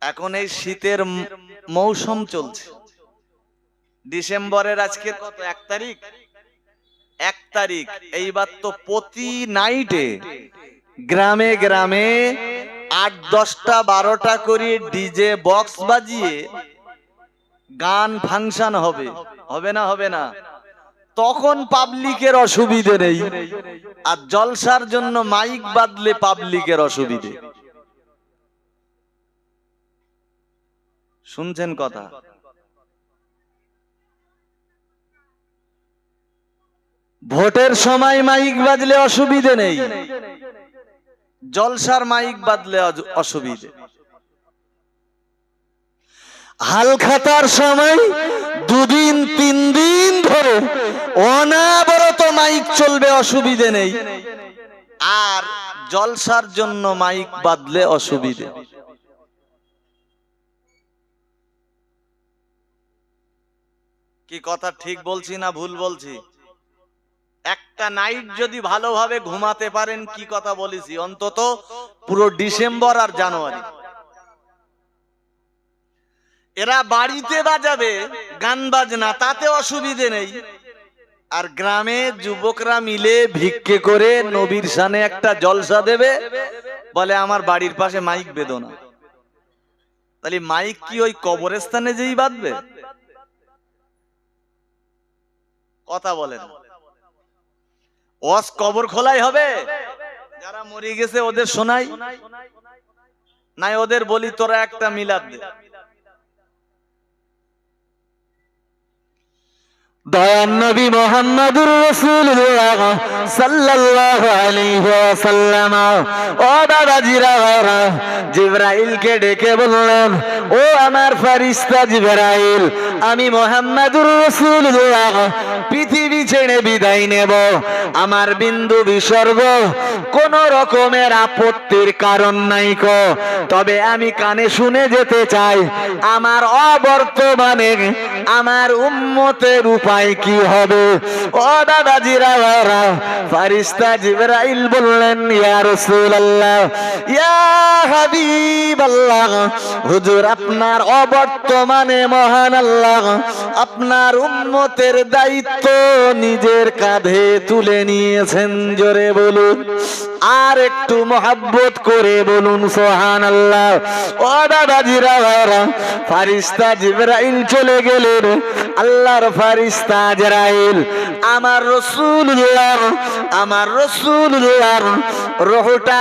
এখন এই শীতের মৌসুম চলছে, ডিসেম্বরের আজকে কত, 1 তারিখ? 1 তারিখ। এইবার তো প্রতি নাইটে গ্রামে গ্রামে 8, 10টা 12টা করে ডিজে বক্স বাজিয়ে গান ফাংশন হবে, হবে না? হবে না? তখন পাবলিকের অসুবিধে নেই, আর জলসার জন্য মাইক বাদলে পাবলিকের অসুবিধে। শুনছেন কথা? ভোটের সময় মাইক বাজলে অসুবিধে নেই, জলসার মাইক বাজলে অসুবিধে। হালখাতার সময় 2 দিন 3 দিন ধরে অনাবরত মাইক চলবে, অসুবিধে নেই, আর জলসার জন্য মাইক বাজলে অসুবিধে। কি কথা ঠিক বলছি না ভুল বলছি? একটা নাইট যদি ভালোভাবে ঘুমাতে পারেন, কি কথা বলেছি, অন্তত পুরো ডিসেম্বর আর জানুয়ারি এরা বাড়িতে বাজাবে গান বাজনা, তাতে অসুবিধে নেই, আর গ্রামে যুবকরা মিলে ভিক্ষে করে নবীর শানে একটা জলসা দেবে, বলে আমার বাড়ির পাশে মাইক বেঁধো না। তাহলে মাইক কি ওই কবরস্থানে যেই বাঁধবে? কথা বলেন। ওয়াজ কবর খোলাই হবে? যারা মরে গেছে ওদের শোনাই, নাই ওদের বলি তোরা একটা মিলাদ দে। দয়ার নবী মুহাম্মদুর রাসূলুল্লাহ সাল্লাল্লাহু আলাইহি ওয়াসাল্লাম ও দাদাজিরা, জিবরাইলকে ডেকে বললেন, ও আমার ফেরেশতা জিবরাইল, আমি মুহাম্মদুর রাসূলুল্লাহ পৃথিবী ছেড়ে বিদায় নেব। আমার বিন্দু বিসর্গ কোন রকমের আপত্তির কারণ নাই কো, তবে আমি কানে শুনে যেতে চাই আমার অবর্তমানে আমার উম্মতের উপায় কি হবে। ও দাদাজিরা, ফেরেশতা জিবরাইল বললেন, ইয়া রাসূলুল্লাহ, ইয়া হাবিবাল্লাহ, হুজুর আপনার অবর্তমানে মহান আল্লাহ আপনার উম্মতের দায়িত্ব নিজের কাঁধে তুলে নিয়েছেন। জোরে বলুন, আর একটু মহব্বত করে বলুন সুবহানাল্লাহ। ও দাদাজিরা, ফেরেশতা জিবরাইল চলে গেলেন। আল্লাহর ফেরেশতা জিবরাইল আমার রাসূলুল্লাহ রূহটা